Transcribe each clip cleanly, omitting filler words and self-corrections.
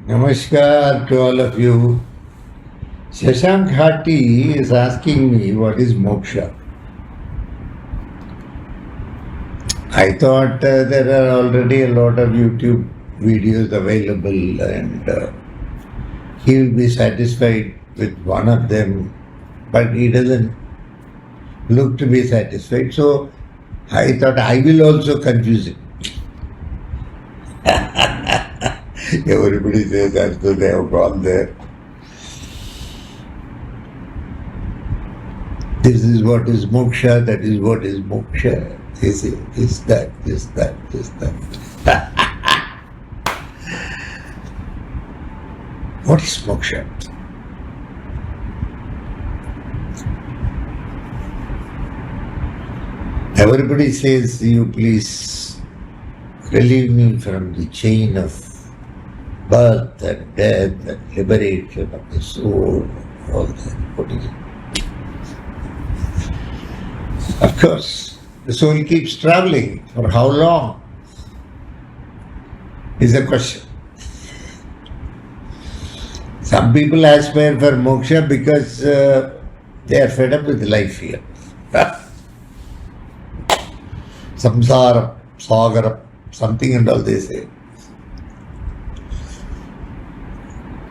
Namaskar to all of you. Shashank Hati is asking me what is moksha. I thought there are already a lot of YouTube videos available and he will be satisfied with one of them, but he doesn't look to be satisfied. So I thought I will also confuse him. Everybody says that, so they have gone there. This is what is moksha, that is what is moksha. This, that. What is moksha? Everybody says, you please relieve me from the chain of birth and death and liberation of the soul, all that. What is it? Of course, the soul keeps traveling. For how long is the question. Some people aspire for moksha because they are fed up with life here. Samsara, sagara, something and all they say.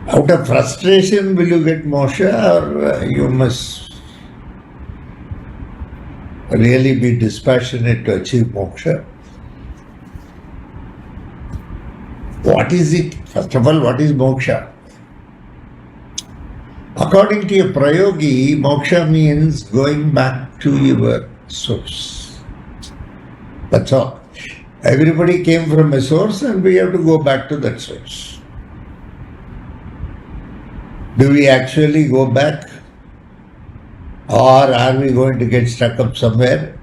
Out of frustration, will you get moksha, or you must really be dispassionate to achieve moksha? What is it? First of all, what is moksha? According to a prayogi, moksha means going back to your source. That's all. Everybody came from a source and we have to go back to that source. Do we actually go back? Or are we going to get stuck up somewhere?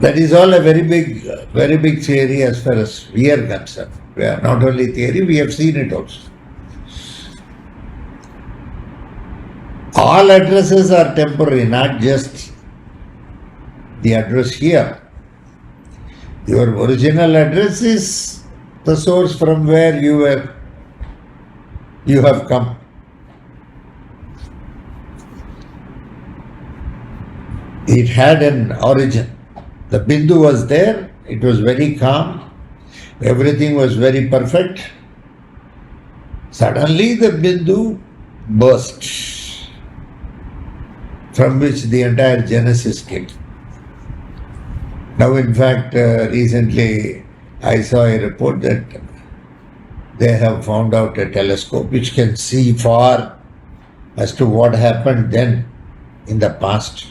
That is all a very big theory as far as we are concerned. We are not only theory, we have seen it also. All addresses are temporary, not just the address here. Your original address is the source from where you have come. It had an origin. The Bindu was there, it was very calm, everything was very perfect. Suddenly the Bindu burst, from which the entire genesis came. Now, in fact, recently I saw a report that they have found out a telescope which can see far as to what happened then in the past.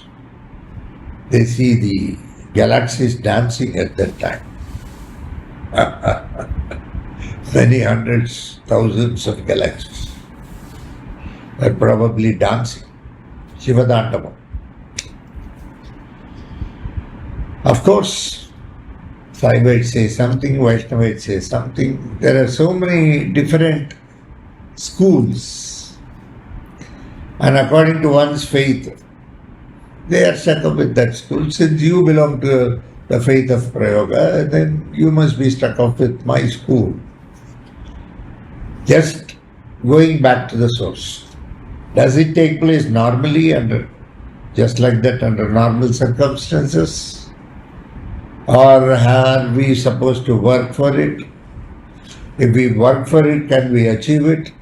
They see the galaxies dancing at that time. Many hundreds, thousands of galaxies were probably dancing. Shivadandama. Of course, Saivites say something, Vaishnavites say something. There are so many different schools. And according to one's faith, they are stuck up with that school. Since you belong to the faith of Prayoga, then you must be stuck up with my school. Just going back to the source. Does it take place normally just like that under normal circumstances? Or are we supposed to work for it? If we work for it, can we achieve it?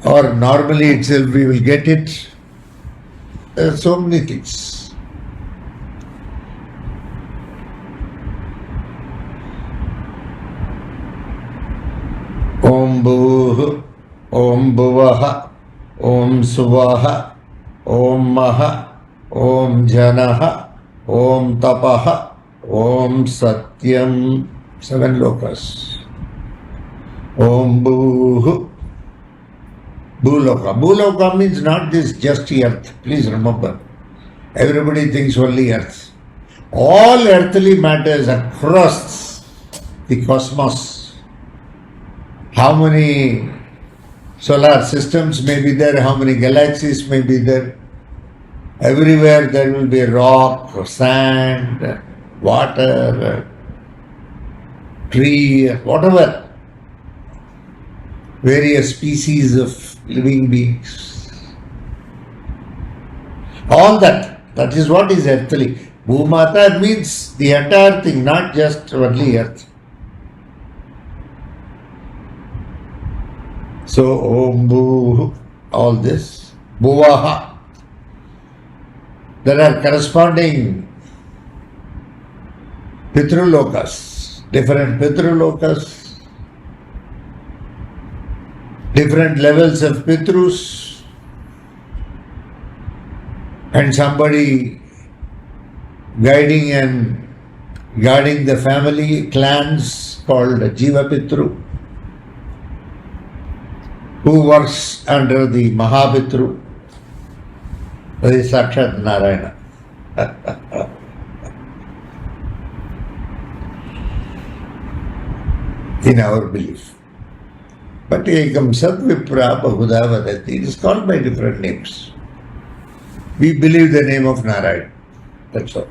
Or normally itself we will get it? There are so many things. Om Bhuh, Om Bhuvaha, Om Suvaha, Om Maha, Om Janaha, Om Tapaha, Om Satyam, 7 lokas. Om Bhuh. Bhuloka. Bhuloka means not this just earth. Please remember. Everybody thinks only earth. All earthly matters across the cosmos. How many solar systems may be there, how many galaxies may be there. Everywhere there will be rock, sand, water, tree, whatever, various species of living beings. All that is what is earthly. Bhumata means the entire thing, not just only earth. So, Om Bhu, all this, Bhuvaha. There are corresponding Pitrulokas, different Pitrulokas, different levels of Pitrus, and somebody guiding and guarding the family clans called Jiva Pitru, who works under the Mahapitru, that is Sakshat Narayana. In our belief. But Ekam Sat Vipra Bahuda Vadati, it is called by different names. We believe the name of Narayana. That's all.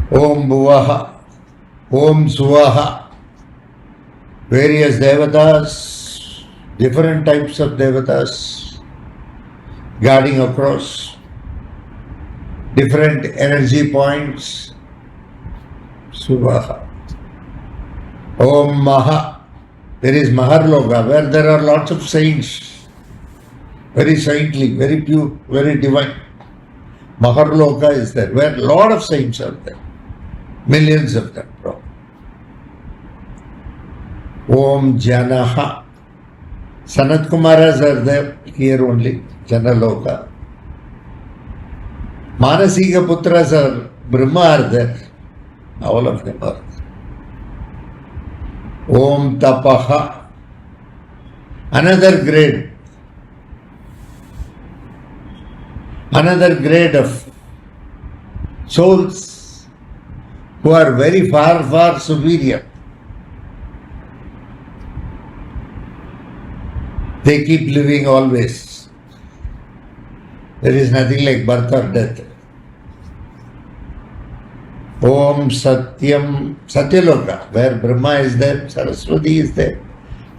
Om Bhuvaha, Om Suvaha, various devatas, different types of devatas, guarding across, different energy points, Suvaha. Om Maha, there is Maharloka, where there are lots of saints, very saintly, very pure, very divine. Maharloka is there, where a lot of saints are there. Millions of them, probably. Om Janaha. Sanat Kumaras are there here only, Janaloka. Manasika Putras are, Brahma are there. All of them are there. Om Tapaha. Another grade. Another grade of souls who are very far, far superior. They keep living always. There is nothing like birth or death. Om Satyam, Satyaloka, where Brahma is there, Saraswati is there.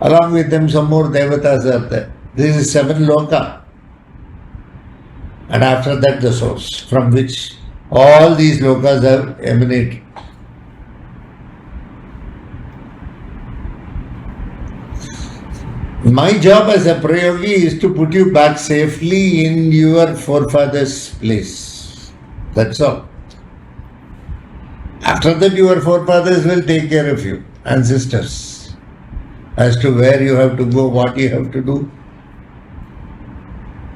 Along with them some more devatas are there. This is 7 loka. And after that the source from which all these lokas have emanated. My job as a prayogi is to put you back safely in your forefathers' place. That's all. After that, your forefathers will take care of you, ancestors, as to where you have to go, what you have to do.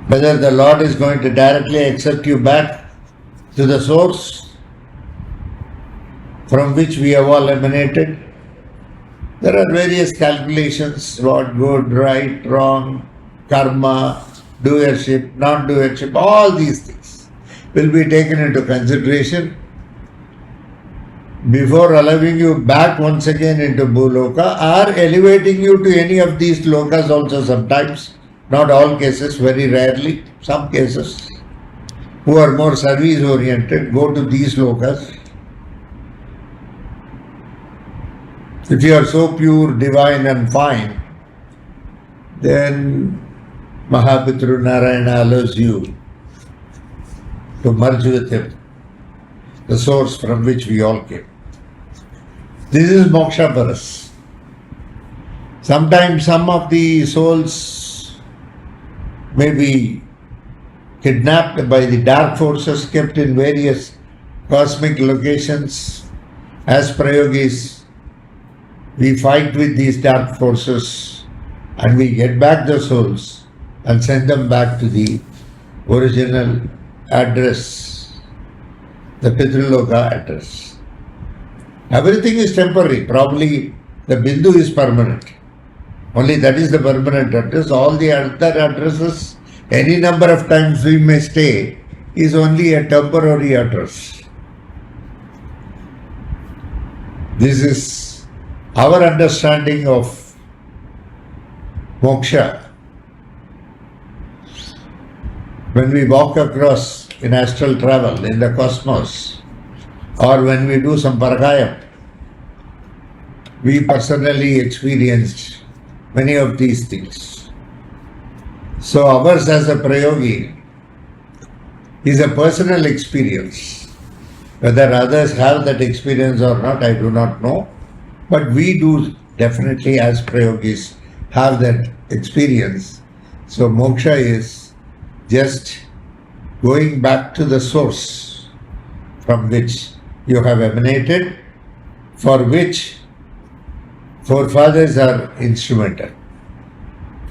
Whether the Lord is going to directly accept you back to the source from which we have all emanated. There are various calculations, what good, right, wrong, karma, doership, non-doership, all these things will be taken into consideration before allowing you back once again into Bhuloka or elevating you to any of these lokas also sometimes, not all cases, very rarely, some cases who are more service oriented go to these lokas. If you are so pure, divine and fine, then Mahapitru Narayana allows you to merge with him, the source from which we all came. This is moksha for us. Sometimes some of the souls may be kidnapped by the dark forces, kept in various cosmic locations. As prayogis, we fight with these dark forces and we get back the souls and send them back to the original address, the Pitruloka address. Everything is temporary. Probably the Bindu is permanent. Only that is the permanent address. All the other addresses, any number of times we may stay, is only a temporary address. This is our understanding of moksha. When we walk across in astral travel in the cosmos, or when we do some parakayam, we personally experienced many of these things. So ours as a prayogi is a personal experience. Whether others have that experience or not, I do not know. But we do definitely as prayogis have that experience. So moksha is just going back to the source from which you have emanated, for which forefathers are instrumental.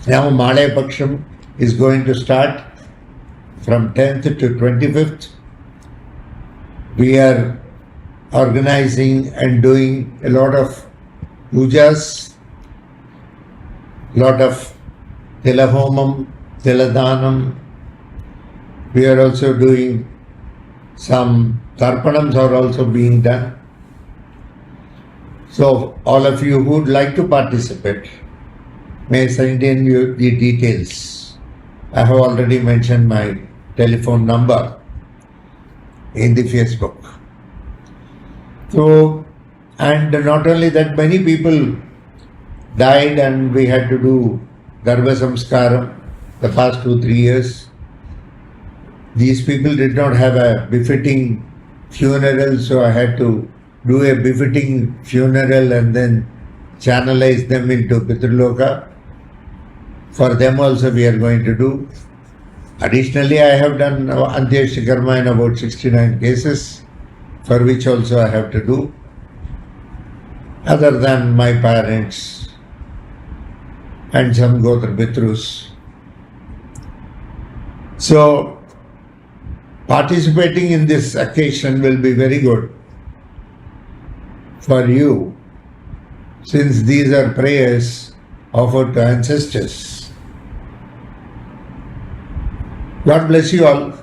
Now Malaya Paksham is going to start from 10th to 25th. We are organizing and doing a lot of pujas, lot of tilahomam, tiladanam. We are also doing some tarpanams are also being done. So all of you who would like to participate may send in you the details. I have already mentioned my telephone number in the Facebook. So, and not only that, many people died and we had to do Garbha Samskaram the past 2-3 years. These people did not have a befitting funeral, so I had to do a befitting funeral and then channelize them into Pitraloka. For them also we are going to do. Additionally, I have done Antyeshti Karma in about 69 cases, for which also I have to do, other than my parents and some Gotra Pitrus. So, participating in this occasion will be very good for you, since these are prayers offered to ancestors. God bless you all.